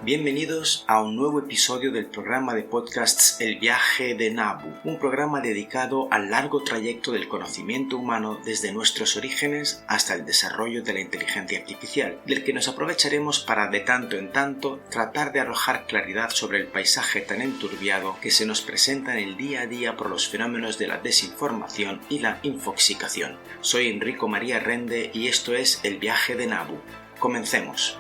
Bienvenidos a un nuevo episodio del programa de podcasts El viaje de Nabu, un programa dedicado al largo trayecto del conocimiento humano desde nuestros orígenes hasta el desarrollo de la inteligencia artificial, del que nos aprovecharemos para de tanto en tanto tratar de arrojar claridad sobre el paisaje tan enturbiado que se nos presenta en el día a día por los fenómenos de la desinformación y la infoxicación. Soy Enrico María Rende y esto es El viaje de Nabu. Comencemos.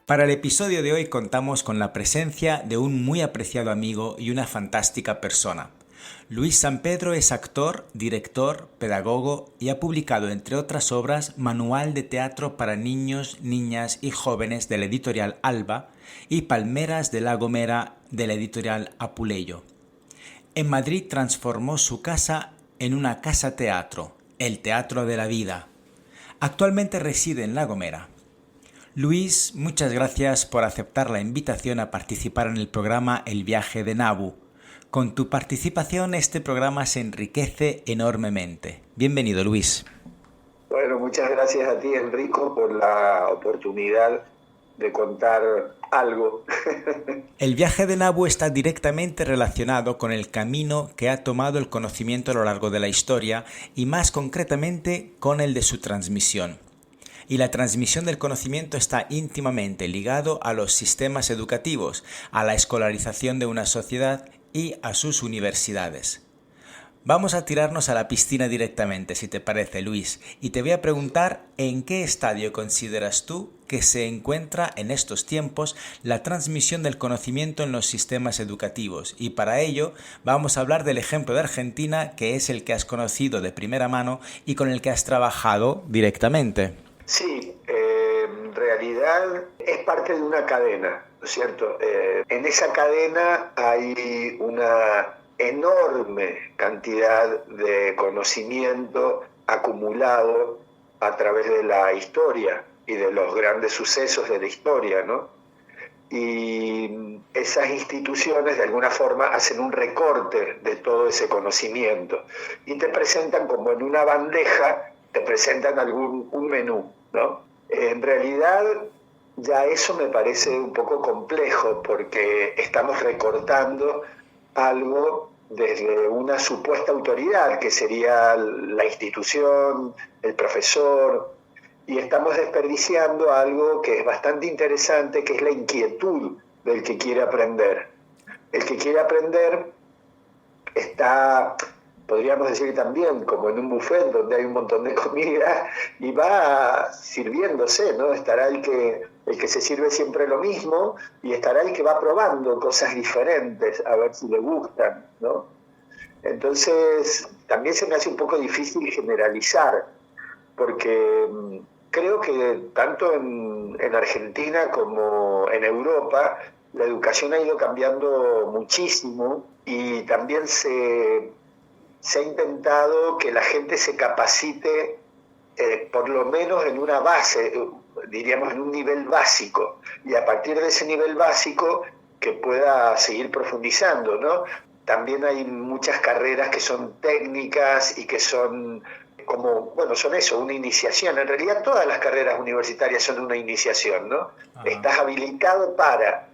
Para el episodio de hoy contamos con la presencia de un muy apreciado amigo y una fantástica persona. Luis Sampedro es actor, director, pedagogo y ha publicado, entre otras obras, Manual de teatro para niños, niñas y jóvenes de la editorial Alba y Palmeras de la Gomera de la editorial Apuleyo. En Madrid transformó su casa en una casa teatro, el Teatro de la Vida. Actualmente reside en La Gomera. Luis, muchas gracias por aceptar la invitación a participar en el programa El viaje de Nabu. Con tu participación este programa se enriquece enormemente. Bienvenido, Luis. Bueno, muchas gracias a ti, Enrico, por la oportunidad de contar algo. El viaje de Nabu está directamente relacionado con el camino que ha tomado el conocimiento a lo largo de la historia y más concretamente con el de su transmisión. Y la transmisión del conocimiento está íntimamente ligado a los sistemas educativos, a la escolarización de una sociedad y a sus universidades. Vamos a tirarnos a la piscina directamente, si te parece, Luis, y te voy a preguntar en qué estadio consideras tú que se encuentra en estos tiempos la transmisión del conocimiento en los sistemas educativos. Y para ello vamos a hablar del ejemplo de Argentina, que es el que has conocido de primera mano y con el que has trabajado directamente. Sí, en realidad es parte de una cadena, ¿no es cierto? En esa cadena hay una enorme cantidad de conocimiento acumulado a través de la historia y de los grandes sucesos de la historia, ¿no? Y esas instituciones de alguna forma hacen un recorte de todo ese conocimiento y te presentan como en una bandeja, te presentan un menú, ¿no? En realidad ya eso me parece un poco complejo porque estamos recortando algo desde una supuesta autoridad que sería la institución, el profesor, y estamos desperdiciando algo que es bastante interesante, que es la inquietud del que quiere aprender. El que quiere aprender está, podríamos decir también, como en un buffet donde hay un montón de comida y va sirviéndose, ¿no? Estará el que se sirve siempre lo mismo y estará el que va probando cosas diferentes a ver si le gustan, ¿no? Entonces, también se me hace un poco difícil generalizar, porque creo que tanto en Argentina como en Europa la educación ha ido cambiando muchísimo y también se ha intentado que la gente se capacite por lo menos en una base, diríamos en un nivel básico, y a partir de ese nivel básico que pueda seguir profundizando, ¿no? También hay muchas carreras que son técnicas y que son como, bueno, son eso, una iniciación. En realidad todas las carreras universitarias son una iniciación, ¿no? Ajá. Estás habilitado para...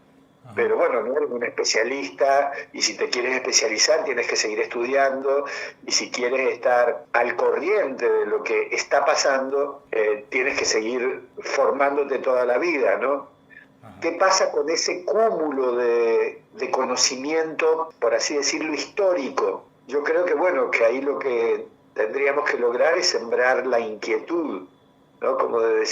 Pero bueno, no eres un especialista y si te quieres especializar tienes que seguir estudiando y si quieres estar al corriente de lo que está pasando tienes que seguir formándote toda la vida, ¿no? Ajá. ¿Qué pasa con ese cúmulo de conocimiento, por así decirlo, histórico? Yo creo que bueno, que ahí lo que tendríamos que lograr es sembrar la inquietud, ¿no? Como de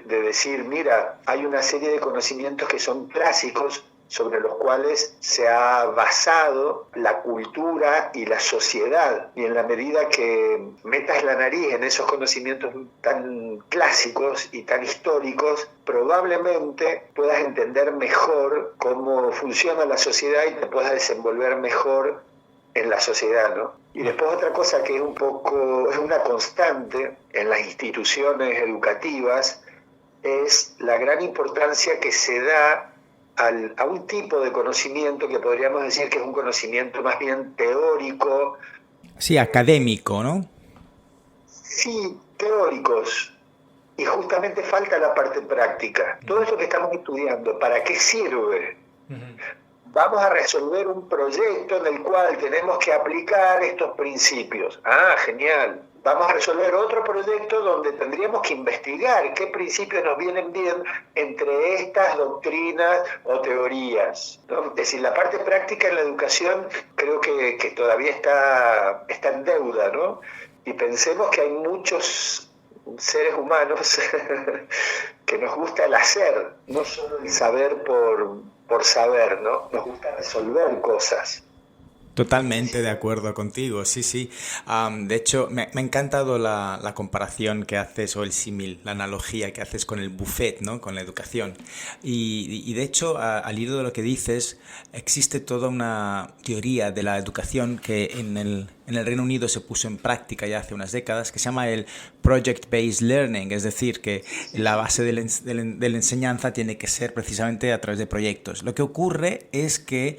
decir, mira, hay una serie de conocimientos que son clásicos sobre los cuales se ha basado la cultura y la sociedad. Y en la medida que metas la nariz en esos conocimientos tan clásicos y tan históricos, probablemente puedas entender mejor cómo funciona la sociedad y te puedas desenvolver mejor en la sociedad, ¿no? Y después otra cosa que es una constante en las instituciones educativas es la gran importancia que se da a un tipo de conocimiento que podríamos decir que es un conocimiento más bien teórico Sí, académico, ¿no? Sí, teóricos. Y justamente falta la parte práctica. Todo esto que estamos estudiando, ¿para qué sirve? Vamos a resolver un proyecto en el cual tenemos que aplicar estos principios. Ah, genial. Vamos a resolver otro proyecto donde tendríamos que investigar qué principios nos vienen bien entre estas doctrinas o teorías, ¿no? Es decir, la parte práctica en la educación creo que todavía está en deuda, ¿no? Y pensemos que hay muchos seres humanos que nos gusta el hacer, no solo el saber por saber, ¿no? Nos gusta resolver cosas. Totalmente de acuerdo contigo, sí, sí. De hecho, me ha encantado la comparación que haces o el símil, la analogía que haces con el buffet, ¿no? Con la educación. Y de hecho, al hilo de lo que dices, existe toda una teoría de la educación que en el Reino Unido se puso en práctica ya hace unas décadas, que se llama el Project-Based Learning, es decir, que la base de la enseñanza tiene que ser precisamente a través de proyectos. Lo que ocurre es que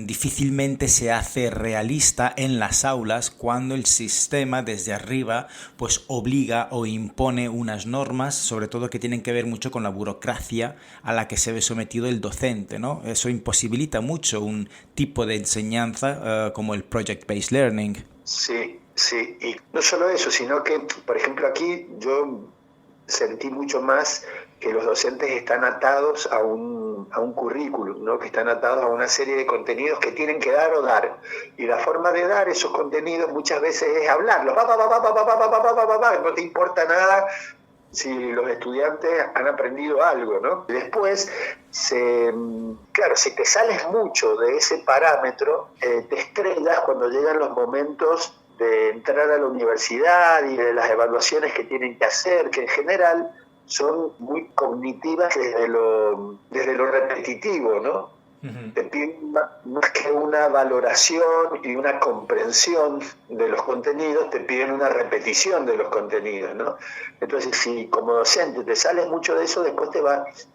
difícilmente se hace realista en las aulas cuando el sistema desde arriba pues obliga o impone unas normas, sobre todo que tienen que ver mucho con la burocracia a la que se ve sometido el docente, ¿no? Eso imposibilita mucho un tipo de enseñanza como el Project-Based Learning. Sí, sí, y no solo eso, sino que, por ejemplo, aquí yo sentí mucho más que los docentes están atados a un currículum, ¿no? Que están atados a una serie de contenidos que tienen que dar o dar. Y la forma de dar esos contenidos muchas veces es hablarlos. No te importa nada si los estudiantes han aprendido algo, ¿no? Después, claro, si te sales mucho de ese parámetro, te estrellas cuando llegan los momentos de entrar a la universidad y de las evaluaciones que tienen que hacer, que en general son muy cognitivas desde lo repetitivo, ¿no? Uh-huh. Te piden más que una valoración y una comprensión de los contenidos, te piden una repetición de los contenidos, ¿no? Entonces, si como docente te sales mucho de eso, después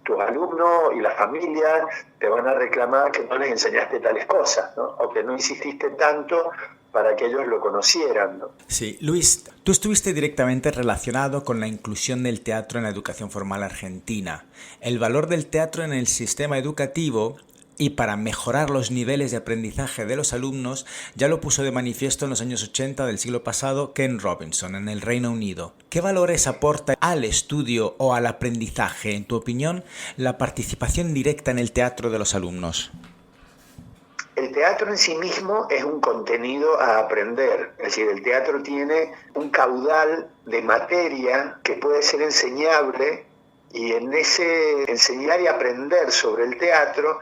tus alumnos y la familia te van a reclamar que no les enseñaste tales cosas, ¿no? O que no insististe tanto para que ellos lo conocieran, ¿no? Sí, Luis, tú estuviste directamente relacionado con la inclusión del teatro en la educación formal argentina. El valor del teatro en el sistema educativo y para mejorar los niveles de aprendizaje de los alumnos ya lo puso de manifiesto en los años 80 del siglo pasado Ken Robinson en el Reino Unido. ¿Qué valores aporta al estudio o al aprendizaje, en tu opinión, la participación directa en el teatro de los alumnos? El teatro en sí mismo es un contenido a aprender, es decir, el teatro tiene un caudal de materia que puede ser enseñable y en ese enseñar y aprender sobre el teatro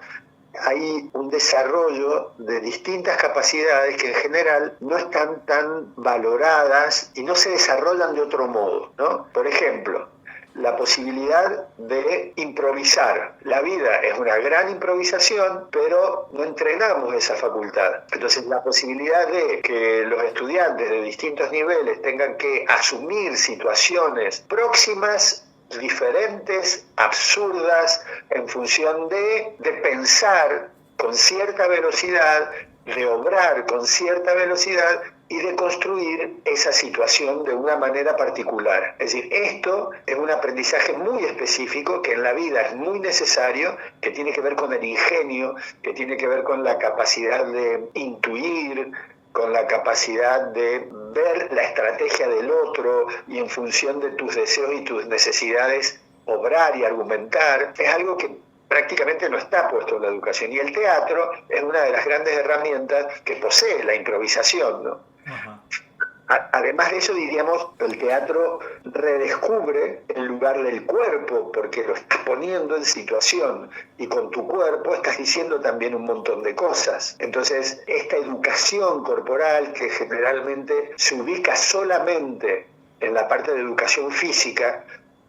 hay un desarrollo de distintas capacidades que en general no están tan valoradas y no se desarrollan de otro modo, ¿no? Por ejemplo, la posibilidad de improvisar. La vida es una gran improvisación, pero no entrenamos esa facultad. Entonces, la posibilidad de que los estudiantes de distintos niveles tengan que asumir situaciones próximas, diferentes, absurdas, en función de pensar con cierta velocidad, de obrar con cierta velocidad y de construir esa situación de una manera particular. Es decir, esto es un aprendizaje muy específico que en la vida es muy necesario, que tiene que ver con el ingenio, que tiene que ver con la capacidad de intuir, con la capacidad de ver la estrategia del otro y en función de tus deseos y tus necesidades obrar y argumentar. Es algo que prácticamente no está puesto en la educación. Y el teatro es una de las grandes herramientas que posee la improvisación, ¿no? Uh-huh. Además de eso, diríamos, el teatro redescubre el lugar del cuerpo, porque lo estás poniendo en situación y con tu cuerpo estás diciendo también un montón de cosas. Entonces, esta educación corporal que generalmente se ubica solamente en la parte de educación física,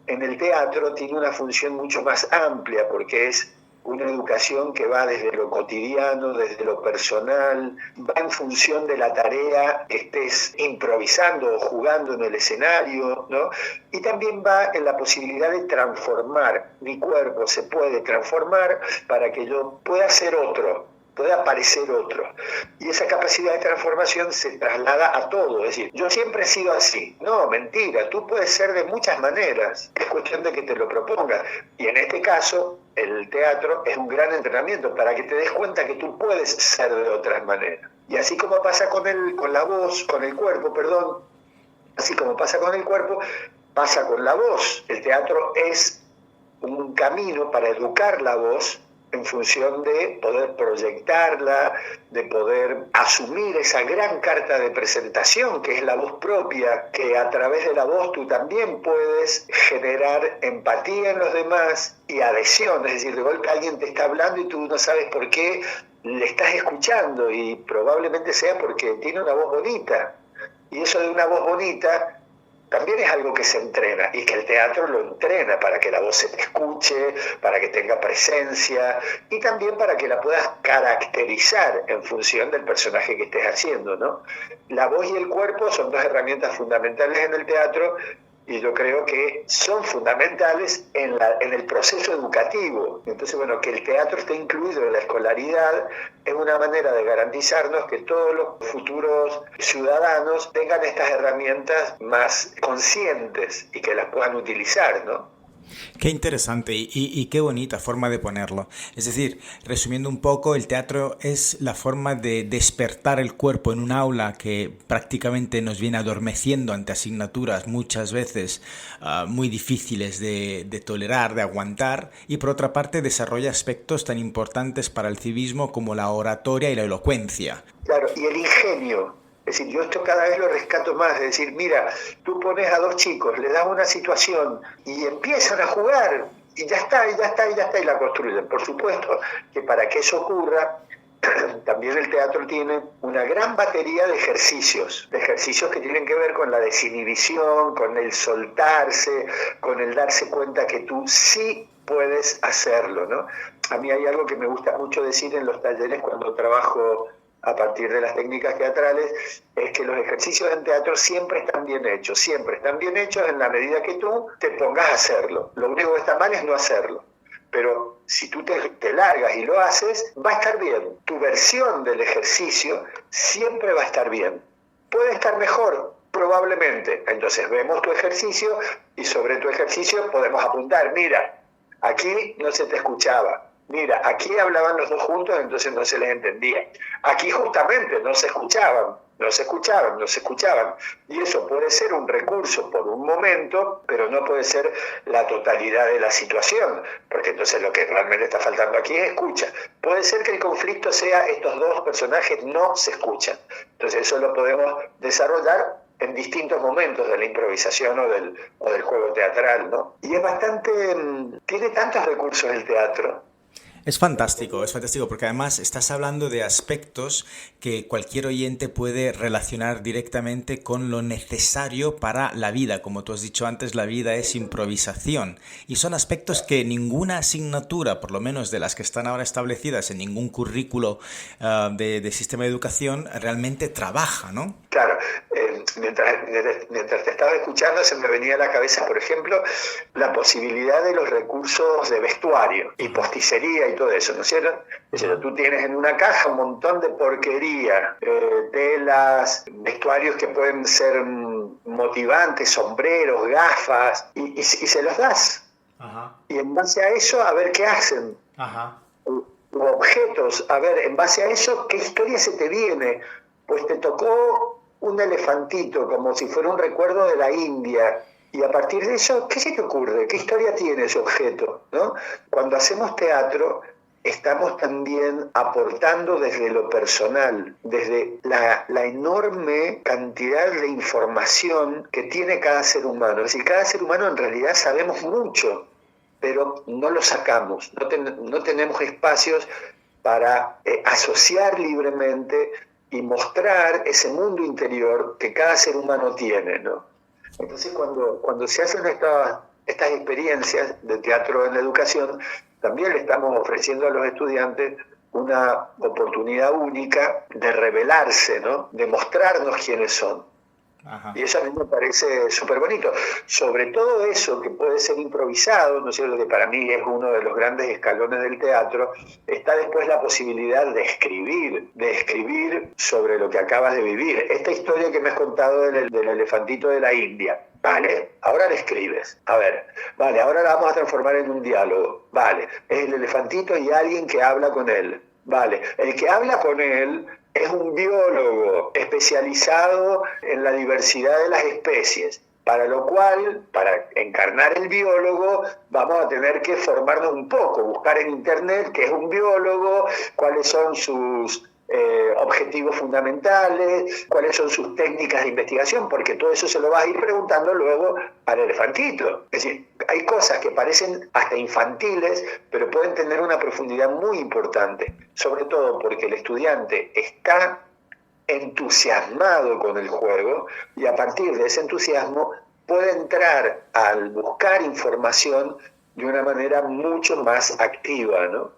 en el teatro tiene una función mucho más amplia, porque es una educación que va desde lo cotidiano, desde lo personal, va en función de la tarea que estés improvisando o jugando en el escenario, ¿no? Y también va en la posibilidad de transformar. Mi cuerpo se puede transformar para que yo pueda ser otro. puede aparecer otro. Y esa capacidad de transformación se traslada a todo. Es decir, yo siempre he sido así. No, mentira, tú puedes ser de muchas maneras. Es cuestión de que te lo propongas. Y en este caso, el teatro es un gran entrenamiento para que te des cuenta que tú puedes ser de otras maneras. Y así como pasa con la voz, con el cuerpo, perdón, así como pasa con el cuerpo, pasa con la voz. El teatro es un camino para educar la voz en función de poder proyectarla, de poder asumir esa gran carta de presentación que es la voz propia, que a través de la voz tú también puedes generar empatía en los demás y adhesión, es decir, de golpe alguien te está hablando y tú no sabes por qué le estás escuchando y probablemente sea porque tiene una voz bonita. Y eso de una voz bonita también es algo que se entrena y que el teatro lo entrena para que la voz se te escuche, para que tenga presencia y también para que la puedas caracterizar en función del personaje que estés haciendo, ¿no? La voz y el cuerpo son dos herramientas fundamentales en el teatro y yo creo que son fundamentales en el proceso educativo. Entonces, bueno, que el teatro esté incluido en la escolaridad es una manera de garantizarnos que todos los futuros ciudadanos tengan estas herramientas más conscientes y que las puedan utilizar, ¿no? Qué interesante y qué bonita forma de ponerlo. Es decir, resumiendo un poco, el teatro es la forma de despertar el cuerpo en un aula que prácticamente nos viene adormeciendo ante asignaturas muchas veces muy difíciles de tolerar, de aguantar, y por otra parte desarrolla aspectos tan importantes para el civismo como la oratoria y la elocuencia. Claro, y el ingenio. Es decir, yo esto cada vez lo rescato más, es decir, mira, tú pones a dos chicos, le das una situación y empiezan a jugar y ya está, y ya está, y ya está, y la construyen. Por supuesto que para que eso ocurra, también el teatro tiene una gran batería de ejercicios que tienen que ver con la desinhibición, con el soltarse, con el darse cuenta que tú sí puedes hacerlo, ¿no? A mí hay algo que me gusta mucho decir en los talleres cuando trabajo a partir de las técnicas teatrales, es que los ejercicios en teatro siempre están bien hechos en la medida que tú te pongas a hacerlo. Lo único que está mal es no hacerlo. Pero si tú te largas y lo haces, va a estar bien. Tu versión del ejercicio siempre va a estar bien. Puede estar mejor, probablemente. Entonces vemos tu ejercicio y sobre tu ejercicio podemos apuntar, mira, aquí no se te escuchaba. Mira, aquí hablaban los dos juntos, entonces no se les entendía. Aquí justamente no se escuchaban. Y eso puede ser un recurso por un momento, pero no puede ser la totalidad de la situación, porque entonces lo que realmente está faltando aquí es escucha. Puede ser que el conflicto sea estos dos personajes no se escuchan. Entonces eso lo podemos desarrollar en distintos momentos de la improvisación o del juego teatral, ¿no? Y es bastante... tiene tantos recursos el teatro. Es fantástico porque además estás hablando de aspectos que cualquier oyente puede relacionar directamente con lo necesario para la vida. Como tú has dicho antes, la vida es improvisación y son aspectos que ninguna asignatura, por lo menos de las que están ahora establecidas en ningún currículo de sistema de educación, realmente trabaja, ¿no? Claro, mientras te estaba escuchando se me venía a la cabeza, por ejemplo, la posibilidad de los recursos de vestuario y posticería y todo eso, ¿no es cierto? Es decir, tú tienes en una caja un montón de porquería, telas, vestuarios que pueden ser motivantes, sombreros, gafas, y se los das. Ajá. Y en base a eso, a ver qué hacen. Ajá. O objetos, a ver, en base a eso, ¿qué historia se te viene? Pues te tocó un elefantito, como si fuera un recuerdo de la India. Y a partir de eso, ¿qué se te ocurre? ¿Qué historia tiene ese objeto? ¿No? Cuando hacemos teatro, estamos también aportando desde lo personal, desde la enorme cantidad de información que tiene cada ser humano. Es decir, cada ser humano en realidad sabemos mucho, pero no lo sacamos, no tenemos espacios para asociar libremente y mostrar ese mundo interior que cada ser humano tiene, ¿no? Entonces, cuando se hacen estas experiencias de teatro en la educación, también le estamos ofreciendo a los estudiantes una oportunidad única de revelarse, ¿no? De mostrarnos quiénes son. Ajá. Y eso a mí me parece súper bonito. Sobre todo eso que puede ser improvisado, ¿no es cierto?, que para mí es uno de los grandes escalones del teatro, está después la posibilidad de escribir sobre lo que acabas de vivir. Esta historia que me has contado del elefantito de la India, vale, ahora le escribes. A ver, vale, ahora la vamos a transformar en un diálogo. Vale, es el elefantito y alguien que habla con él. Vale, el que habla con él es un biólogo especializado en la diversidad de las especies, para lo cual, para encarnar el biólogo, vamos a tener que formarnos un poco, buscar en internet qué es un biólogo, cuáles son sus objetivos fundamentales, cuáles son sus técnicas de investigación, porque todo eso se lo vas a ir preguntando luego al elefantito. Es decir, hay cosas que parecen hasta infantiles, pero pueden tener una profundidad muy importante, sobre todo porque el estudiante está entusiasmado con el juego y a partir de ese entusiasmo puede entrar al buscar información de una manera mucho más activa, ¿no?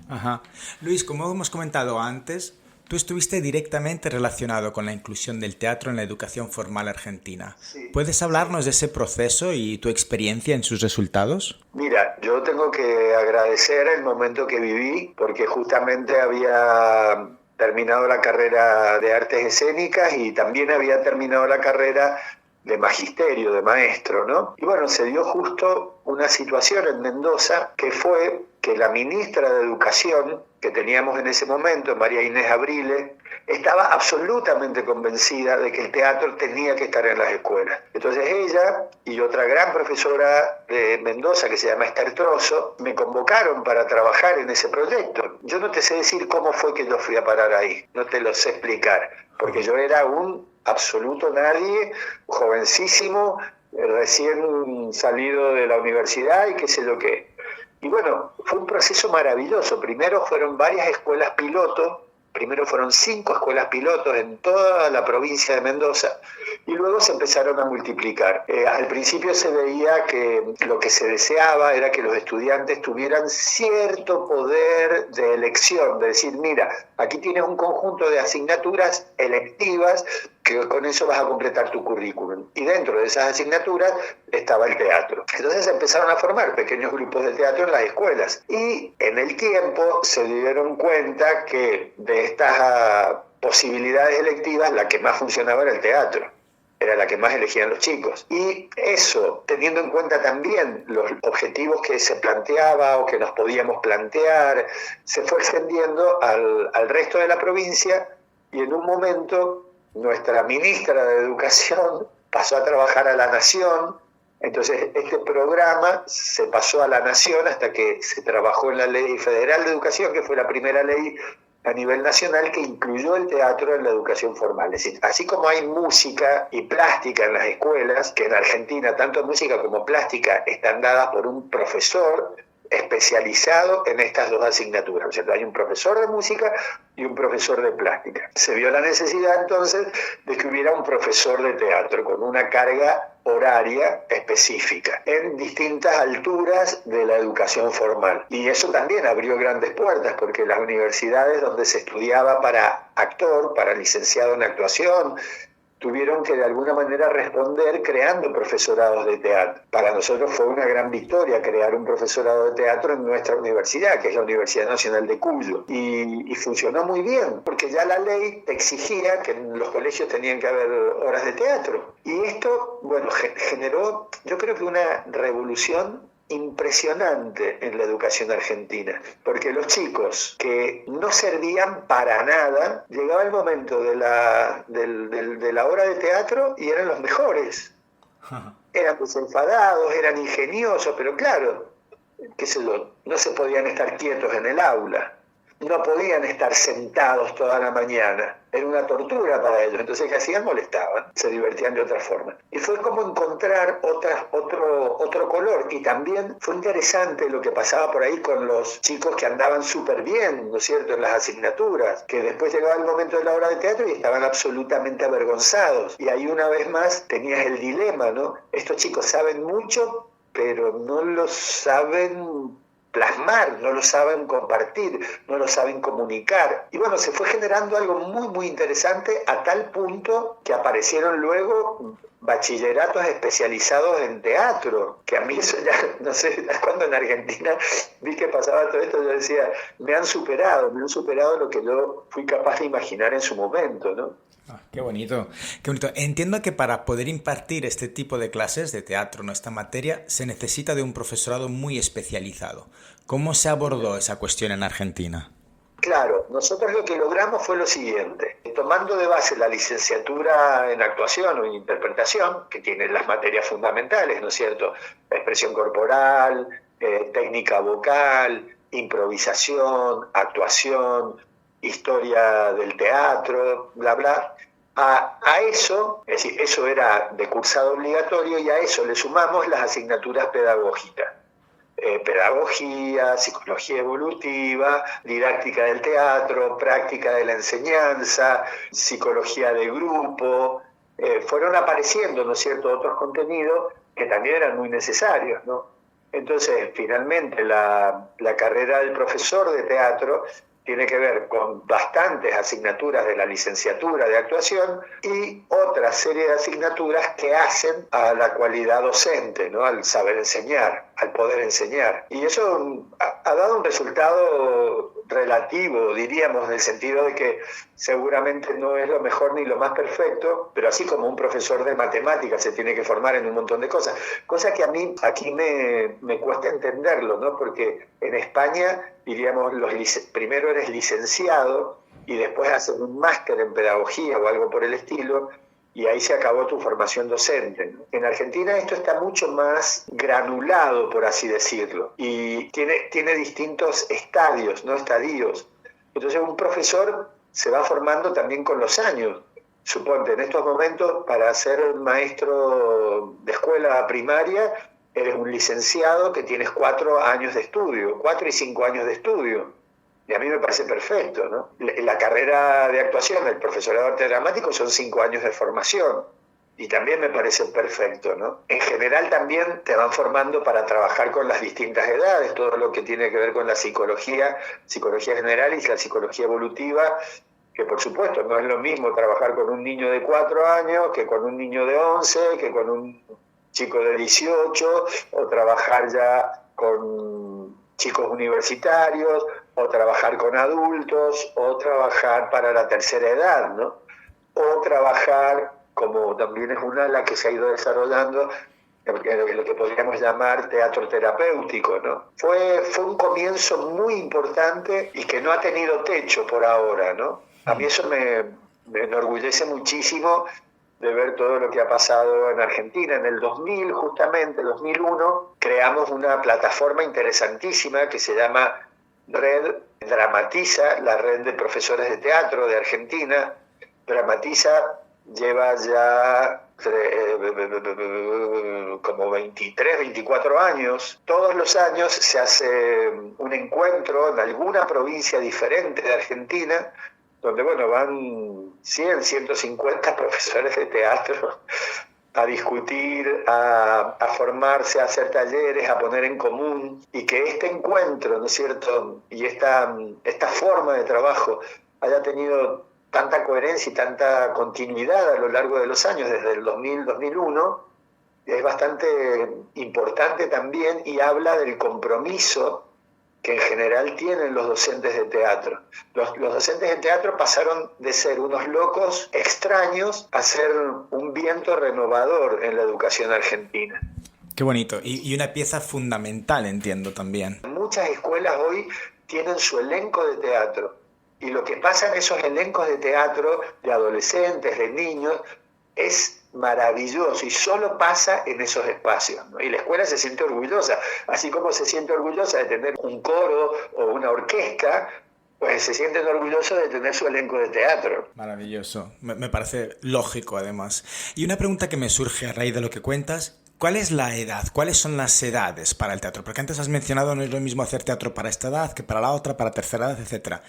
Ajá. Luis, como hemos comentado antes, tú estuviste directamente relacionado con la inclusión del teatro en la educación formal argentina. Sí. ¿Puedes hablarnos de ese proceso y tu experiencia en sus resultados? Mira, yo tengo que agradecer el momento que viví porque justamente había terminado la carrera de artes escénicas y también había terminado la carrera de magisterio, de maestro, ¿no? Y bueno, se dio justo una situación en Mendoza que fue que la ministra de Educación que teníamos en ese momento, María Inés Abrile, estaba absolutamente convencida de que el teatro tenía que estar en las escuelas. Entonces ella y otra gran profesora de Mendoza que se llama Esther Trozo me convocaron para trabajar en ese proyecto. Yo no te sé decir cómo fue que yo fui a parar ahí, no te lo sé explicar, porque yo era un absoluto nadie, jovencísimo, recién salido de la universidad y qué sé yo qué. Y bueno, fue un proceso maravilloso. Primero fueron varias escuelas piloto, primero fueron 5 escuelas pilotos en toda la provincia de Mendoza y luego se empezaron a multiplicar. Al principio se veía que lo que se deseaba era que los estudiantes tuvieran cierto poder de elección, de decir, mira, aquí tienes un conjunto de asignaturas electivas que con eso vas a completar tu currículum. Y dentro de esas asignaturas estaba el teatro. Entonces se empezaron a formar pequeños grupos de teatro en las escuelas. Y en el tiempo se dieron cuenta que de estas posibilidades electivas, la que más funcionaba era el teatro. Era la que más elegían los chicos. Y eso, teniendo en cuenta también los objetivos que se planteaba o que nos podíamos plantear, se fue extendiendo al resto de la provincia y en un momento nuestra ministra de Educación pasó a trabajar a La Nación. Entonces este programa se pasó a La Nación hasta que se trabajó en la Ley Federal de Educación, que fue la primera ley a nivel nacional que incluyó el teatro en la educación formal. Es decir, así como hay música y plástica en las escuelas, que en Argentina tanto música como plástica están dadas por un profesor especializado en estas dos asignaturas. O sea, hay un profesor de música y un profesor de plástica. Se vio la necesidad entonces de que hubiera un profesor de teatro con una carga horaria específica en distintas alturas de la educación formal. Y eso también abrió grandes puertas porque las universidades donde se estudiaba para actor, para licenciado en actuación, tuvieron que de alguna manera responder creando profesorados de teatro. Para nosotros fue una gran victoria crear un profesorado de teatro en nuestra universidad, que es la Universidad Nacional de Cuyo. Y funcionó muy bien, porque ya la ley te exigía que en los colegios tenían que haber horas de teatro. Y esto, bueno, generó, yo creo que una revolución impresionante en la educación argentina, porque los chicos que no servían para nada, llegaba el momento de la hora de teatro y eran los mejores. Eran desenfadados, eran ingeniosos, pero claro, qué sé yo, no se podían estar quietos en el aula, no podían estar sentados toda la mañana, era una tortura para ellos. Entonces, ¿qué hacían? Molestaban, se divertían de otra forma. Y fue como encontrar otro color. Y también fue interesante lo que pasaba por ahí con los chicos que andaban súper bien, ¿no es cierto?, en las asignaturas, que después llegaba el momento de la obra de teatro y estaban absolutamente avergonzados. Y ahí una vez más tenías el dilema, ¿no? Estos chicos saben mucho, pero no lo saben plasmar, no lo saben compartir, no lo saben comunicar. Y bueno, se fue generando algo muy, muy interesante a tal punto que aparecieron luego bachilleratos especializados en teatro, que a mí eso ya, no sé, cuando en Argentina vi que pasaba todo esto, yo decía, me han superado lo que yo fui capaz de imaginar en su momento, ¿no? Ah, qué bonito, qué bonito. Entiendo que para poder impartir este tipo de clases de teatro en esta materia se necesita de un profesorado muy especializado. ¿Cómo se abordó esa cuestión en Argentina? Claro, nosotros lo que logramos fue lo siguiente, tomando de base la licenciatura en actuación o en interpretación, que tiene las materias fundamentales, ¿no es cierto? La expresión corporal, técnica vocal, improvisación, actuación, historia del teatro, bla, bla. A eso, es decir, eso era de cursado obligatorio y a eso le sumamos las asignaturas pedagógicas. Pedagogía, psicología evolutiva, didáctica del teatro, práctica de la enseñanza, psicología de grupo. Fueron apareciendo, ¿no es cierto?, otros contenidos que también eran muy necesarios, ¿no? Entonces, finalmente, la carrera del profesor de teatro tiene que ver con bastantes asignaturas de la licenciatura de actuación y otra serie de asignaturas que hacen a la cualidad docente, ¿no? Al saber enseñar, al poder enseñar. Y eso ha dado un resultado relativo, diríamos, en el sentido de que seguramente no es lo mejor ni lo más perfecto, pero así como un profesor de matemáticas se tiene que formar en un montón de cosas, cosa que a mí aquí me cuesta entenderlo, ¿no? Porque en España, diríamos, primero eres licenciado y después haces un máster en pedagogía o algo por el estilo, y ahí se acabó tu formación docente, ¿no? En Argentina esto está mucho más granulado, por así decirlo, y tiene distintos estadios, ¿no? Estadios. Entonces un profesor se va formando también con los años. Suponte, en estos momentos, para ser maestro de escuela primaria, eres un licenciado que tienes 4 años de estudio, 4 y 5 años de estudio. Y a mí me parece perfecto, ¿no? La carrera de actuación del profesorado de arte dramático son 5 años de formación. Y también me parece perfecto, ¿no? En general también te van formando para trabajar con las distintas edades, todo lo que tiene que ver con la psicología general y la psicología evolutiva, que por supuesto no es lo mismo trabajar con un niño de 4 años que con un niño de 11, que con un chico de 18, o trabajar ya con chicos universitarios, o trabajar con adultos, o trabajar para la tercera edad, ¿no? O trabajar, como también es una ala que se ha ido desarrollando, lo que podríamos llamar teatro terapéutico, ¿no? Fue un comienzo muy importante y que no ha tenido techo por ahora, ¿no? A mí eso me enorgullece muchísimo de ver todo lo que ha pasado en Argentina. En el 2000, justamente, 2001, creamos una plataforma interesantísima que se llama Red Dramatiza, la red de profesores de teatro de Argentina. Dramatiza lleva ya como 23, 24 años. Todos los años se hace un encuentro en alguna provincia diferente de Argentina, donde bueno, van 100, 150 profesores de teatro a discutir, a formarse, a hacer talleres, a poner en común, y que este encuentro, ¿no es cierto?, y esta forma de trabajo haya tenido tanta coherencia y tanta continuidad a lo largo de los años, desde el 2000, 2001, es bastante importante también y habla del compromiso que en general tienen los docentes de teatro. Los docentes de teatro pasaron de ser unos locos extraños a ser un viento renovador en la educación argentina. Qué bonito. Y una pieza fundamental, entiendo también. Muchas escuelas hoy tienen su elenco de teatro. Y lo que pasa en esos elencos de teatro, de adolescentes, de niños, es maravilloso y solo pasa en esos espacios, ¿no? Y la escuela se siente orgullosa, así como se siente orgullosa de tener un coro o una orquesta, pues se sienten orgullosos de tener su elenco de teatro. Maravilloso, me parece lógico además. Y una pregunta que me surge a raíz de lo que cuentas: ¿cuál es la edad? ¿Cuáles son las edades para el teatro? Porque antes has mencionado no es lo mismo hacer teatro para esta edad que para la otra, para tercera edad, etc.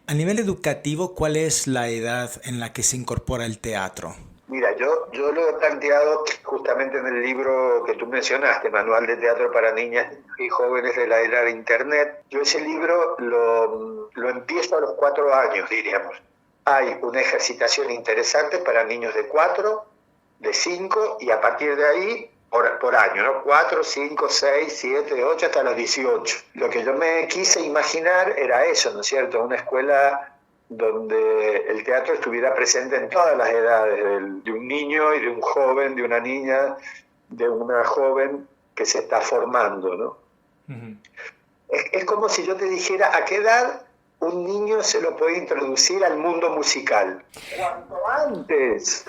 A nivel educativo, ¿cuál es la edad en la que se incorpora el teatro? Mira, yo lo he planteado justamente en el libro que tú mencionaste, Manual de Teatro para Niñas y Jóvenes de la Era de Internet. Yo ese libro lo empiezo a los 4 años, diríamos. Hay una ejercitación interesante para niños de 4, de 5 y a partir de ahí por año, ¿no? 4, 5, 6, 7, 8 hasta los 18. Lo que yo me quise imaginar era eso, ¿no es cierto? Una escuela donde el teatro estuviera presente en todas las edades, de un niño y de un joven, de una niña, de una joven que se está formando, ¿no? Uh-huh. Es como si yo te dijera a qué edad un niño se lo puede introducir al mundo musical. ¡Cuanto antes!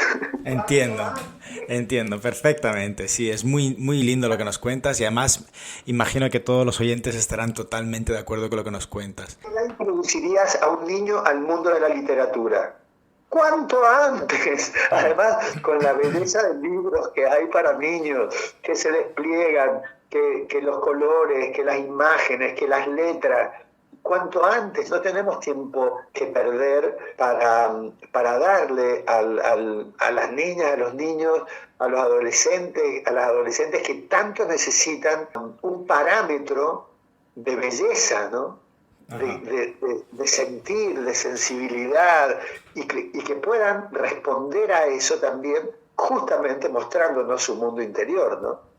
Entiendo perfectamente. Sí, es muy, muy lindo lo que nos cuentas y además imagino que todos los oyentes estarán totalmente de acuerdo con lo que nos cuentas. ¿Cómo introducirías a un niño al mundo de la literatura? ¡Cuánto antes! Además, con la belleza de libros que hay para niños, que se despliegan, que los colores, que las imágenes, que las letras. Cuanto antes, no tenemos tiempo que perder para darle a las niñas, a los niños, a los adolescentes, a las adolescentes que tanto necesitan un parámetro de belleza, ¿no? De sentir, de sensibilidad, y que puedan responder a eso también, justamente mostrándonos su mundo interior, ¿no?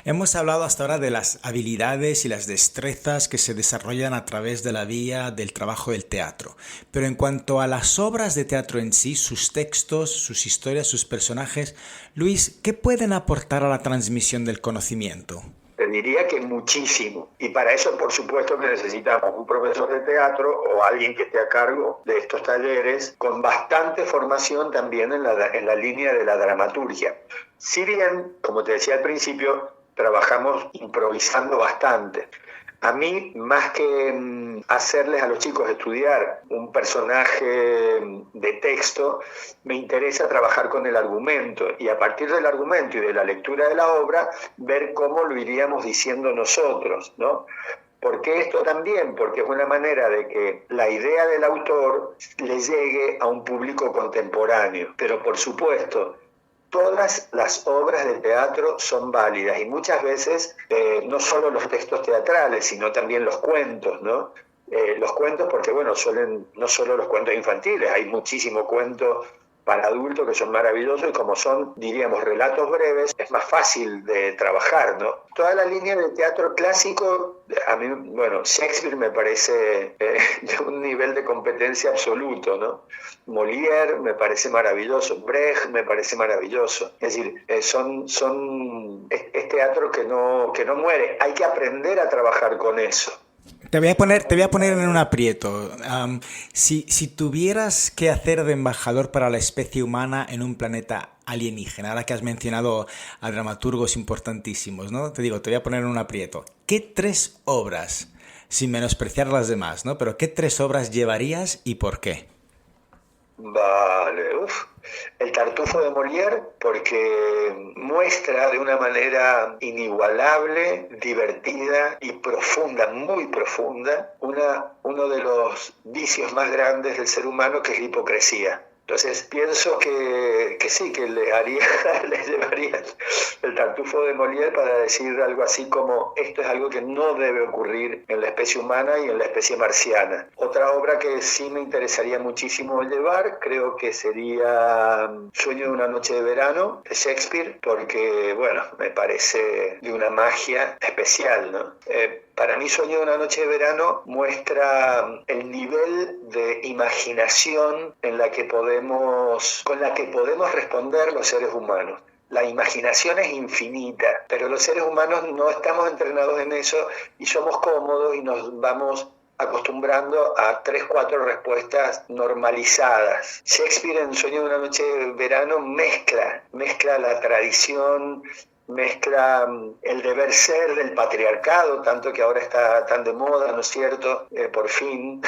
Hemos hablado hasta ahora de las habilidades y las destrezas que se desarrollan a través de la vía del trabajo del teatro. Pero en cuanto a las obras de teatro en sí, sus textos, sus historias, sus personajes, Luis, ¿qué pueden aportar a la transmisión del conocimiento? Te diría que muchísimo. Y para eso, por supuesto, que necesitamos un profesor de teatro o alguien que esté a cargo de estos talleres con bastante formación también en la línea de la dramaturgia. Si bien, como te decía al principio, trabajamos improvisando bastante. A mí, más que hacerles a los chicos estudiar un personaje de texto, me interesa trabajar con el argumento y a partir del argumento y de la lectura de la obra, ver cómo lo iríamos diciendo nosotros, ¿no? ¿Por qué esto también? Porque es una manera de que la idea del autor le llegue a un público contemporáneo. Pero por supuesto, todas las obras de teatro son válidas y muchas veces no solo los textos teatrales, sino también los cuentos, ¿no? Los cuentos porque, bueno, no solo los cuentos infantiles, hay muchísimo cuento para adultos que son maravillosos y como son, diríamos, relatos breves, es más fácil de trabajar, ¿no? Toda la línea de teatro clásico, a mí, bueno, Shakespeare me parece de un nivel de competencia absoluto, ¿no? Molière me parece maravilloso, Brecht me parece maravilloso. Es decir, es teatro que no muere, hay que aprender a trabajar con eso. Te voy a poner en un aprieto. Si tuvieras que hacer de embajador para la especie humana en un planeta alienígena, ahora que has mencionado a dramaturgos importantísimos, ¿no? Te voy a poner en un aprieto. ¿Qué 3 obras, sin menospreciar las demás, ¿no? Pero qué 3 obras llevarías y por qué? Vale, El Tartufo de Molière, porque muestra de una manera inigualable, divertida y profunda, muy profunda, uno de los vicios más grandes del ser humano, que es la hipocresía. Entonces pienso que sí, que le llevaría el Tartufo de Molière para decir algo así como: esto es algo que no debe ocurrir en la especie humana y en la especie marciana. Otra obra que sí me interesaría muchísimo llevar, creo que sería Sueño de una noche de verano, de Shakespeare, porque, bueno, me parece de una magia especial, ¿no? Para mí, Sueño de una noche de verano muestra el nivel de imaginación con la que podemos responder los seres humanos. La imaginación es infinita, pero los seres humanos no estamos entrenados en eso y somos cómodos y nos vamos acostumbrando a 3, 4 respuestas normalizadas. Shakespeare en Sueño de una noche de verano mezcla la tradición, mezcla el deber ser del patriarcado, tanto que ahora está tan de moda, ¿no es cierto? Por fin,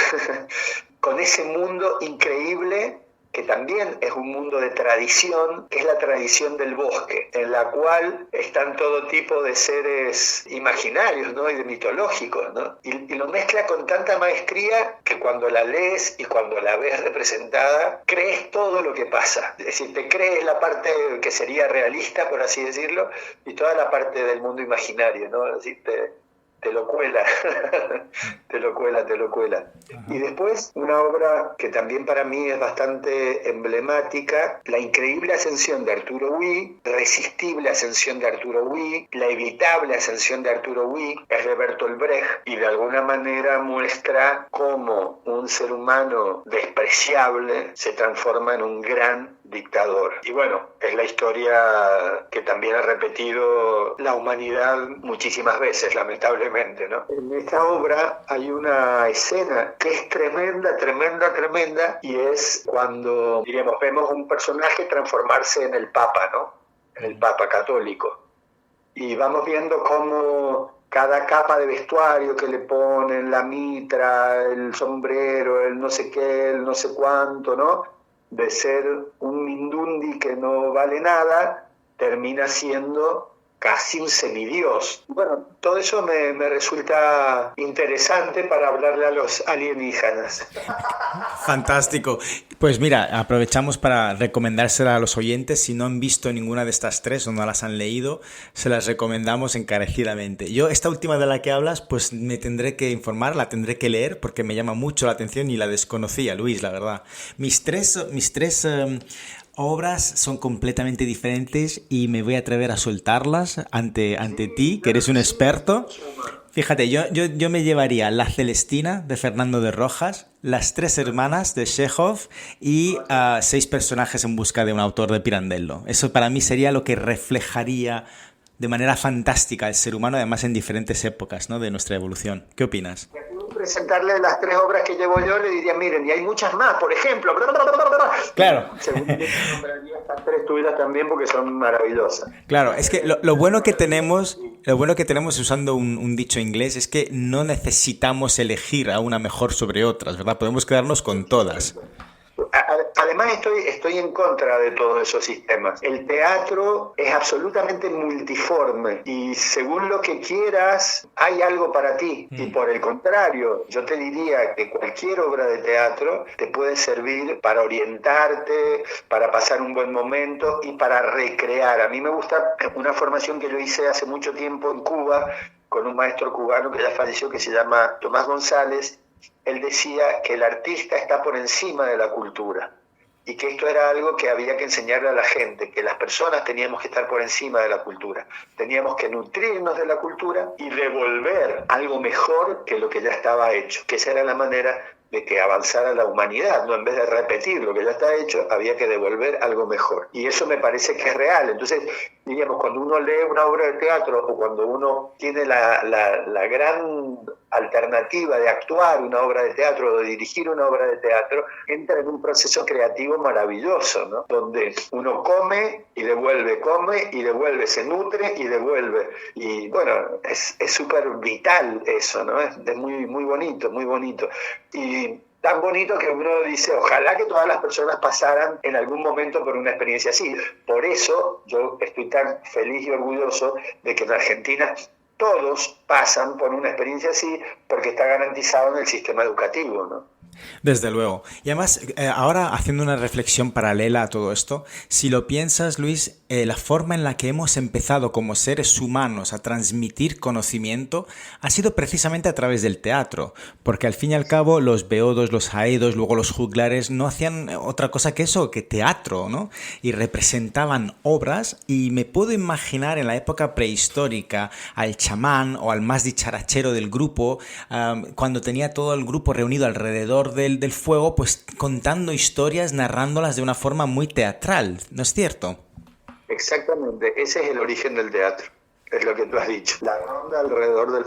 con ese mundo increíble que también es un mundo de tradición, que es la tradición del bosque, en la cual están todo tipo de seres imaginarios, ¿no? Y de mitológicos, ¿no? Y lo mezcla con tanta maestría que cuando la lees y cuando la ves representada, crees todo lo que pasa. Es decir, te crees la parte que sería realista, por así decirlo, y toda la parte del mundo imaginario, ¿no? Es decir, te lo cuela, te lo cuela. Y después, una obra que también para mí es bastante emblemática, La increíble ascensión de Arturo Ui, Resistible ascensión de Arturo Ui, La evitable ascensión de Arturo Ui, es de Bertolt Brecht, y de alguna manera muestra cómo un ser humano despreciable se transforma en un gran dictador. Y bueno, es la historia que también ha repetido la humanidad muchísimas veces, lamentablemente, ¿no? En esta obra hay una escena que es tremenda, y es cuando, diríamos, vemos un personaje transformarse en el Papa, ¿no? En el Papa católico. Y vamos viendo cómo cada capa de vestuario que le ponen, la mitra, el sombrero, el no sé qué, el no sé cuánto, ¿no? De ser un mindundi que no vale nada, termina siendo casi un semidios. Bueno, todo eso me resulta interesante para hablarle a los alienígenas. Fantástico. Pues mira, aprovechamos para recomendársela a los oyentes. Si no han visto ninguna de estas tres o no las han leído, se las recomendamos encarecidamente. Yo, esta última de la que hablas, pues me tendré que informar, la tendré que leer porque me llama mucho la atención y la desconocía, Luis, la verdad. Mis tres obras son completamente diferentes y me voy a atrever a soltarlas ante ti, que eres un experto. Fíjate, yo me llevaría La Celestina, de Fernando de Rojas, Las tres hermanas, de Chekhov, y 6 personajes en busca de un autor, de Pirandello. Eso para mí sería lo que reflejaría de manera fantástica el ser humano, además en diferentes épocas, ¿no?, de nuestra evolución. ¿Qué opinas? Presentarle las 3 obras que llevo yo, le diría, miren, y hay muchas más, por ejemplo. Claro. Según yo nombraría estas 3 tuyas también porque son maravillosas. Claro, es que lo bueno que tenemos usando un dicho inglés es que no necesitamos elegir a una mejor sobre otras, ¿verdad? Podemos quedarnos con todas. Además estoy en contra de todos esos sistemas. El teatro es absolutamente multiforme y según lo que quieras hay algo para ti. Y por el contrario, yo te diría que cualquier obra de teatro te puede servir para orientarte, para pasar un buen momento y para recrear. A mí me gusta una formación que yo hice hace mucho tiempo en Cuba con un maestro cubano que ya falleció, que se llama Tomás González. Él decía que el artista está por encima de la cultura y que esto era algo que había que enseñarle a la gente, que las personas teníamos que estar por encima de la cultura, teníamos que nutrirnos de la cultura y devolver algo mejor que lo que ya estaba hecho, que esa era la manera de que avanzara la humanidad, no en vez de repetir lo que ya está hecho, había que devolver algo mejor. Y eso me parece que es real. Entonces, diríamos, cuando uno lee una obra de teatro o cuando uno tiene la gran alternativa de actuar una obra de teatro o de dirigir una obra de teatro, entra en un proceso creativo maravilloso, ¿no? Donde uno come y devuelve, se nutre y devuelve. Y bueno, es súper vital eso, ¿no? Es muy, muy bonito, muy bonito. Y tan bonito que uno dice, ojalá que todas las personas pasaran en algún momento por una experiencia así. Por eso yo estoy tan feliz y orgulloso de que en Argentina todos pasan por una experiencia así porque está garantizado en el sistema educativo, ¿no? Desde luego. Y además, ahora haciendo una reflexión paralela a todo esto, si lo piensas, Luis, la forma en la que hemos empezado como seres humanos a transmitir conocimiento ha sido precisamente a través del teatro, porque al fin y al cabo los beodos, los aedos, luego los juglares no hacían otra cosa que eso, que teatro, ¿no? Y representaban obras, y me puedo imaginar en la época prehistórica al chamán o al más dicharachero del grupo, cuando tenía todo el grupo reunido alrededor del fuego, pues contando historias, narrándolas de una forma muy teatral, ¿no es cierto? Exactamente, ese es el origen del teatro, es lo que tú has dicho. La ronda alrededor del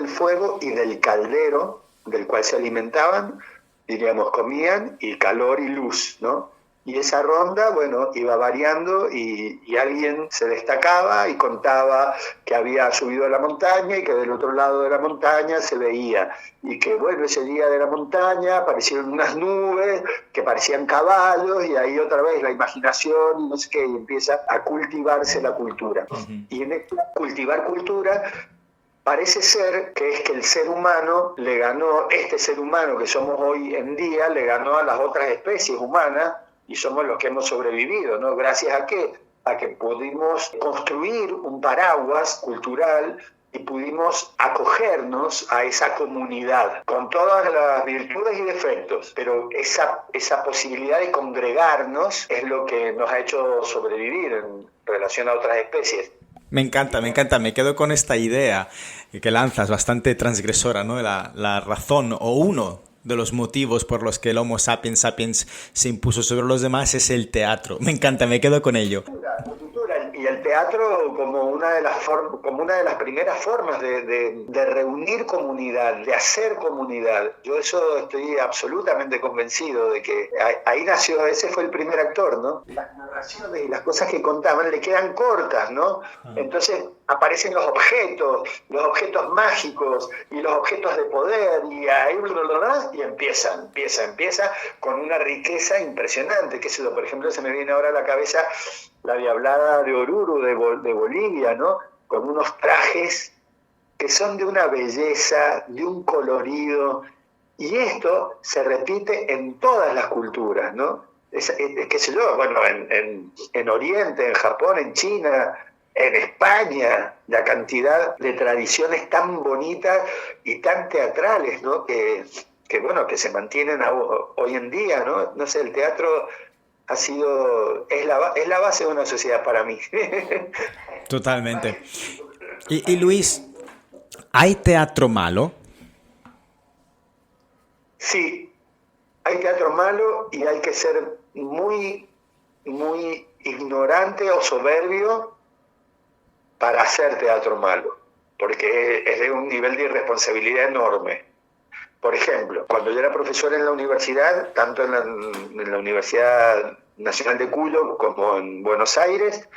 fuego y del caldero del cual se alimentaban, diríamos, comían, y calor y luz, ¿no? Y esa ronda, bueno, iba variando y alguien se destacaba y contaba que había subido a la montaña y que del otro lado de la montaña se veía. Y que, bueno, ese día de la montaña aparecieron unas nubes que parecían caballos y ahí otra vez la imaginación y no sé qué, y empieza a cultivarse la cultura. Ujú. Y en este cultivar cultura parece ser que es que el ser humano le ganó, este ser humano que somos hoy en día, le ganó a las otras especies humanas y somos los que hemos sobrevivido, ¿no? ¿Gracias a qué? A que pudimos construir un paraguas cultural y pudimos acogernos a esa comunidad, con todas las virtudes y defectos, pero esa posibilidad de congregarnos es lo que nos ha hecho sobrevivir en relación a otras especies. Me encanta, me quedo con esta idea que lanzas, bastante transgresora, ¿no? La razón o uno de los motivos por los que el Homo sapiens sapiens se impuso sobre los demás es el teatro. Me encanta, me quedo con ello. Y el teatro como una de las primeras formas de reunir comunidad, de hacer comunidad. Yo eso estoy absolutamente convencido de que ahí nació, ese fue el primer actor, ¿no? Las narraciones y las cosas que contaban le quedan cortas, ¿no? Entonces aparecen los objetos mágicos y los objetos de poder y ahí y empieza con una riqueza impresionante. Qué sé yo, por ejemplo, se me viene ahora a la cabeza la Diablada de Oruro de Bolivia, ¿no? Con unos trajes que son de una belleza, de un colorido, y esto se repite en todas las culturas, ¿no? Qué sé yo, bueno, en Oriente, en Japón, en China, en España, la cantidad de tradiciones tan bonitas y tan teatrales, ¿no? Que se mantienen hoy en día, ¿no? No sé, el teatro es la base de una sociedad para mí. Totalmente. Y Luis, ¿hay teatro malo? Sí, hay teatro malo y hay que ser muy, muy ignorante o soberbio para hacer teatro malo, porque es de un nivel de irresponsabilidad enorme. Por ejemplo, cuando yo era profesor en la universidad, tanto en la Universidad Nacional de Cuyo como en Buenos Aires,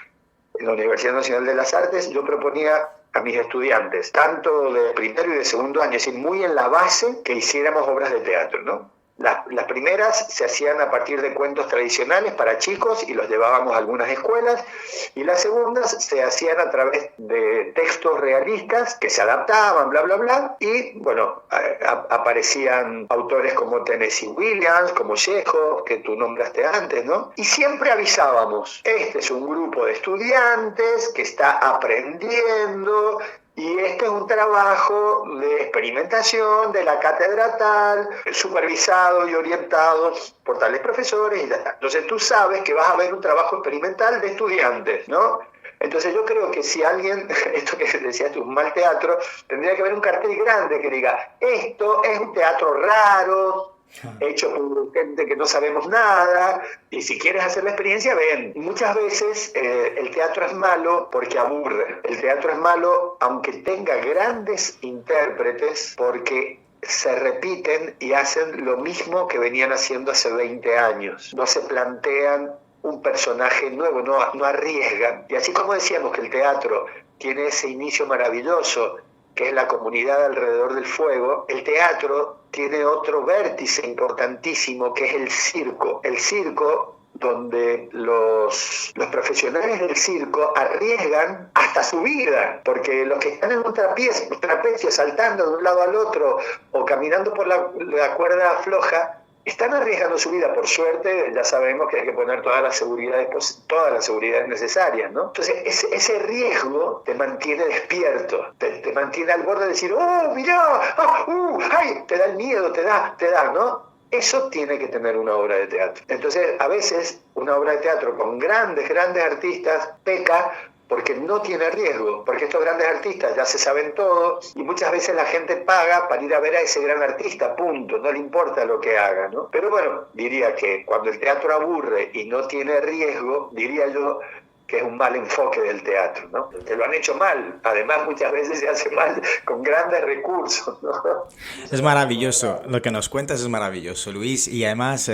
en la Universidad Nacional de las Artes, yo proponía a mis estudiantes, tanto de primero y de segundo año, es decir, muy en la base, que hiciéramos obras de teatro, ¿no? Las primeras se hacían a partir de cuentos tradicionales para chicos y los llevábamos a algunas escuelas, y las segundas se hacían a través de textos realistas que se adaptaban, bla, bla, bla, y bueno, aparecían autores como Tennessee Williams, como Chekhov, que tú nombraste antes, ¿no? Y siempre avisábamos, este es un grupo de estudiantes que está aprendiendo, y este es un trabajo de experimentación de la cátedra tal, supervisado y orientado por tales profesores. Entonces tú sabes que vas a ver un trabajo experimental de estudiantes, ¿no? Entonces yo creo que si alguien, esto que decías tú, un mal teatro, tendría que haber un cartel grande que diga, esto es un teatro raro, hecho por gente que no sabemos nada, y si quieres hacer la experiencia, ven. Muchas veces el teatro es malo porque aburre. El teatro es malo aunque tenga grandes intérpretes, porque se repiten y hacen lo mismo que venían haciendo hace 20 años. No se plantean un personaje nuevo, no arriesgan. Y así como decíamos que el teatro tiene ese inicio maravilloso, que es la comunidad alrededor del fuego, el teatro tiene otro vértice importantísimo, que es el circo. El circo, donde los profesionales del circo arriesgan hasta su vida, porque los que están en un trapecio saltando de un lado al otro o caminando por la cuerda floja, están arriesgando su vida. Por suerte, ya sabemos que hay que poner todas las seguridades necesarias, ¿no? Entonces, ese riesgo te mantiene despierto, te mantiene al borde de decir, ¡oh, mirá! ¡Ay! Te da el miedo, te da, ¿no? Eso tiene que tener una obra de teatro. Entonces, a veces, una obra de teatro con grandes artistas peca porque no tiene riesgo, porque estos grandes artistas ya se saben todo y muchas veces la gente paga para ir a ver a ese gran artista, punto, no le importa lo que haga, ¿no? Pero bueno, diría que cuando el teatro aburre y no tiene riesgo, diría yo que es un mal enfoque del teatro, ¿no? Que lo han hecho mal, además muchas veces se hace mal con grandes recursos, ¿no? Es maravilloso, lo que nos cuentas es maravilloso, Luis, y además,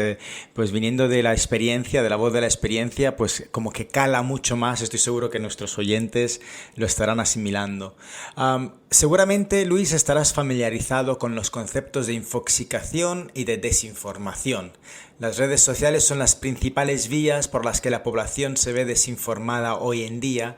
pues viniendo de la experiencia, de la voz de la experiencia, pues como que cala mucho más, estoy seguro que nuestros oyentes lo estarán asimilando. Seguramente, Luis, estarás familiarizado con los conceptos de infoxicación y de desinformación. Las redes sociales son las principales vías por las que la población se ve desinformada hoy en día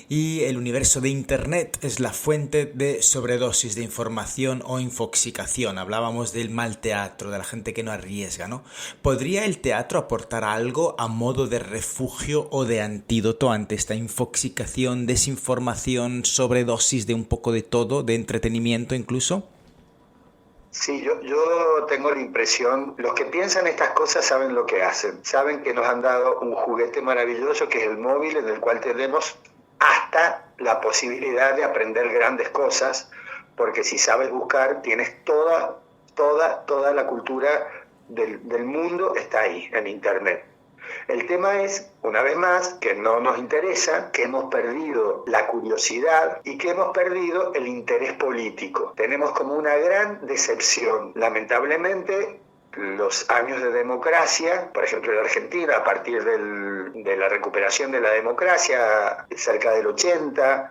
y el universo de Internet es la fuente de sobredosis de información o infoxicación. Hablábamos del mal teatro, de la gente que no arriesga, ¿no? ¿Podría el teatro aportar algo a modo de refugio o de antídoto ante esta infoxicación, desinformación, sobredosis de un poco de todo, de entretenimiento incluso? Sí, yo tengo la impresión, los que piensan estas cosas saben lo que hacen, saben que nos han dado un juguete maravilloso que es el móvil, en el cual tenemos hasta la posibilidad de aprender grandes cosas, porque si sabes buscar, tienes toda la cultura del mundo está ahí, en Internet. El tema es, una vez más, que no nos interesa, que hemos perdido la curiosidad y que hemos perdido el interés político. Tenemos como una gran decepción. Lamentablemente, los años de democracia, por ejemplo en Argentina, a partir de la recuperación de la democracia, cerca del 80,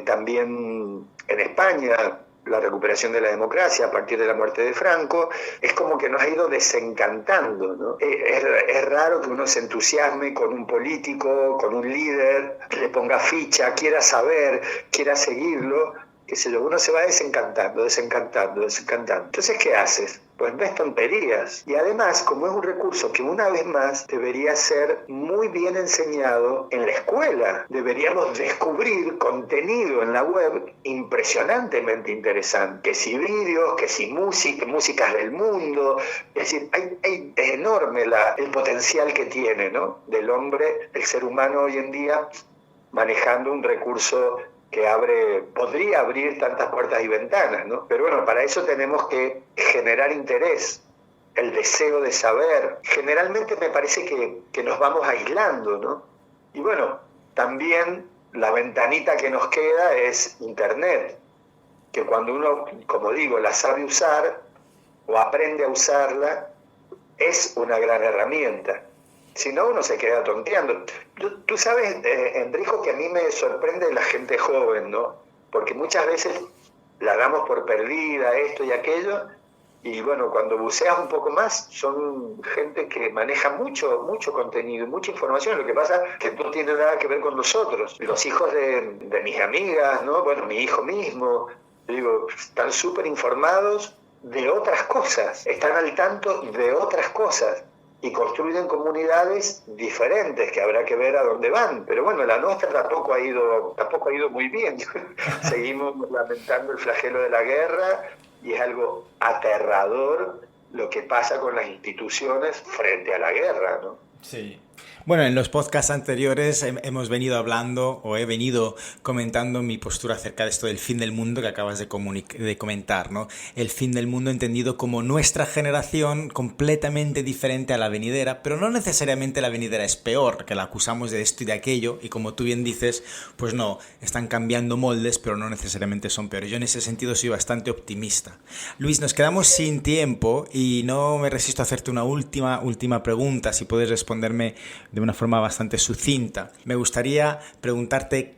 también en España, la recuperación de la democracia a partir de la muerte de Franco, es como que nos ha ido desencantando, ¿no? Es raro que uno se entusiasme con un político, con un líder, le ponga ficha, quiera saber, quiera seguirlo, qué sé yo, uno se va desencantando. Entonces, ¿qué haces? Pues ves tonterías. Y además, como es un recurso que una vez más debería ser muy bien enseñado en la escuela, deberíamos descubrir contenido en la web impresionantemente interesante, que si vídeos, que si músicas del mundo, es decir, es enorme el potencial que tiene, ¿no? Del hombre, el ser humano hoy en día, manejando un recurso que podría abrir tantas puertas y ventanas, ¿no? Pero bueno, para eso tenemos que generar interés, el deseo de saber. Generalmente me parece que nos vamos aislando, ¿no? Y bueno, también la ventanita que nos queda es Internet, que cuando uno, como digo, la sabe usar o aprende a usarla, es una gran herramienta. Si no, uno se queda tonteando. Tú sabes, Enrico, que a mí me sorprende la gente joven, ¿no? Porque muchas veces la damos por perdida, esto y aquello, y bueno, cuando buceas un poco más, son gente que maneja mucho contenido, mucha información. Lo que pasa es que no tiene nada que ver con nosotros. Los hijos de mis amigas, ¿no? Bueno, mi hijo mismo, digo, están súper informados de otras cosas, están al tanto de otras cosas. Y construyen comunidades diferentes que habrá que ver a dónde van. Pero bueno, la nuestra tampoco ha ido muy bien. Seguimos lamentando el flagelo de la guerra y es algo aterrador lo que pasa con las instituciones frente a la guerra, ¿no? Sí. Bueno, en los podcasts anteriores hemos venido hablando o he venido comentando mi postura acerca de esto del fin del mundo que acabas de comentar, ¿no? El fin del mundo entendido como nuestra generación completamente diferente a la venidera, pero no necesariamente la venidera es peor, que la acusamos de esto y de aquello, y como tú bien dices, pues no, están cambiando moldes, pero no necesariamente son peores. Yo en ese sentido soy bastante optimista. Luis, nos quedamos sin tiempo y no me resisto a hacerte una última pregunta, si puedes responderme de una forma bastante sucinta. Me gustaría preguntarte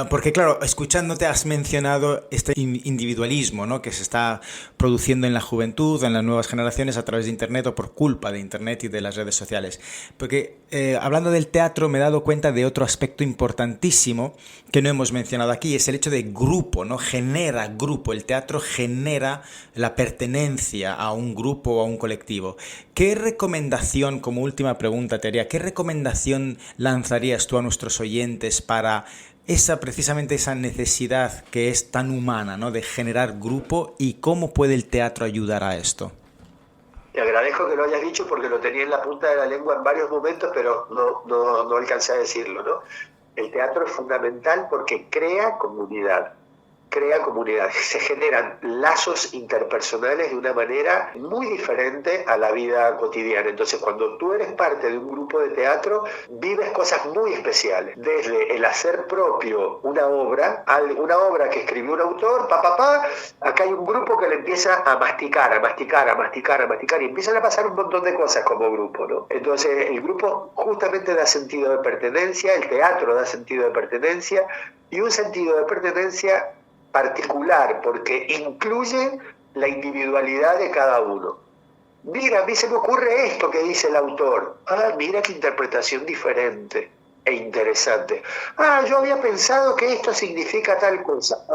porque claro, escuchándote has mencionado este individualismo, ¿no? Que se está produciendo en la juventud, en las nuevas generaciones a través de Internet o por culpa de Internet y de las redes sociales. Porque hablando del teatro me he dado cuenta de otro aspecto importantísimo que no hemos mencionado aquí, es el hecho de grupo, ¿no? Genera grupo, el teatro genera la pertenencia a un grupo o a un colectivo. ¿Qué recomendación, como última pregunta te haría, qué recomendación lanzarías tú a nuestros oyentes para precisamente esa necesidad que es tan humana, ¿no? De generar grupo, y cómo puede el teatro ayudar a esto? Te agradezco que lo hayas dicho porque lo tenía en la punta de la lengua en varios momentos, pero no alcancé a decirlo, ¿no? El teatro es fundamental porque crea comunidad. crea comunidades, se generan lazos interpersonales de una manera muy diferente a la vida cotidiana. Entonces, cuando tú eres parte de un grupo de teatro, vives cosas muy especiales, desde el hacer propio una obra que escribió un autor, acá hay un grupo que le empieza a masticar, y empiezan a pasar un montón de cosas como grupo, ¿no? Entonces, el grupo justamente da sentido de pertenencia, el teatro da sentido de pertenencia, y un sentido de pertenencia particular, porque incluye la individualidad de cada uno. Mira, a mí se me ocurre esto que dice el autor. Mira qué interpretación diferente e interesante. Yo había pensado que esto significa tal cosa.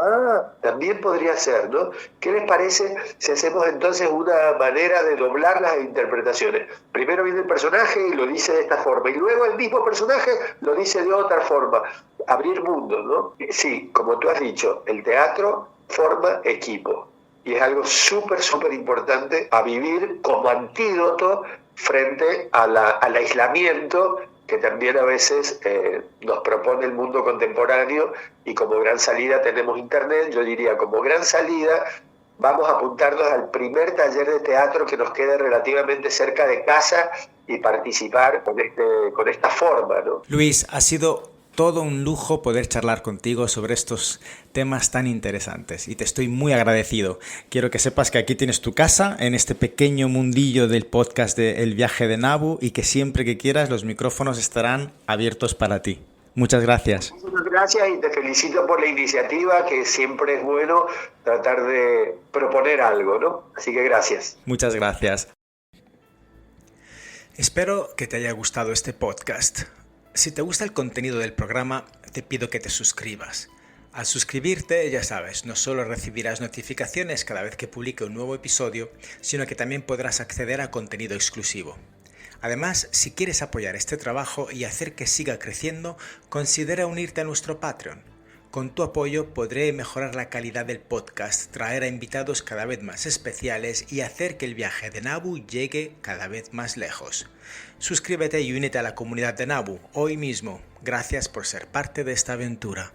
También podría ser, ¿no? ¿Qué les parece si hacemos entonces una manera de doblar las interpretaciones? Primero viene el personaje y lo dice de esta forma, y luego el mismo personaje lo dice de otra forma. Abrir mundos, ¿no? Sí, como tú has dicho, el teatro forma equipo. Y es algo súper importante a vivir como antídoto frente al aislamiento que también a veces nos propone el mundo contemporáneo, y como gran salida tenemos Internet. Yo diría, como gran salida, vamos a apuntarnos al primer taller de teatro que nos quede relativamente cerca de casa y participar con esta forma, ¿no? Luis, ha sido todo un lujo poder charlar contigo sobre estos temas tan interesantes y te estoy muy agradecido. Quiero que sepas que aquí tienes tu casa en este pequeño mundillo del podcast de El Viaje de Nabu, y que siempre que quieras los micrófonos estarán abiertos para ti. Muchas gracias. Muchas gracias y te felicito por la iniciativa, que siempre es bueno tratar de proponer algo, ¿no? Así que gracias. Muchas gracias. Espero que te haya gustado este podcast. Si te gusta el contenido del programa, te pido que te suscribas. Al suscribirte, ya sabes, no solo recibirás notificaciones cada vez que publique un nuevo episodio, sino que también podrás acceder a contenido exclusivo. Además, si quieres apoyar este trabajo y hacer que siga creciendo, considera unirte a nuestro Patreon. Con tu apoyo podré mejorar la calidad del podcast, traer a invitados cada vez más especiales y hacer que el viaje de Nabu llegue cada vez más lejos. Suscríbete y únete a la comunidad de Nabu hoy mismo. Gracias por ser parte de esta aventura.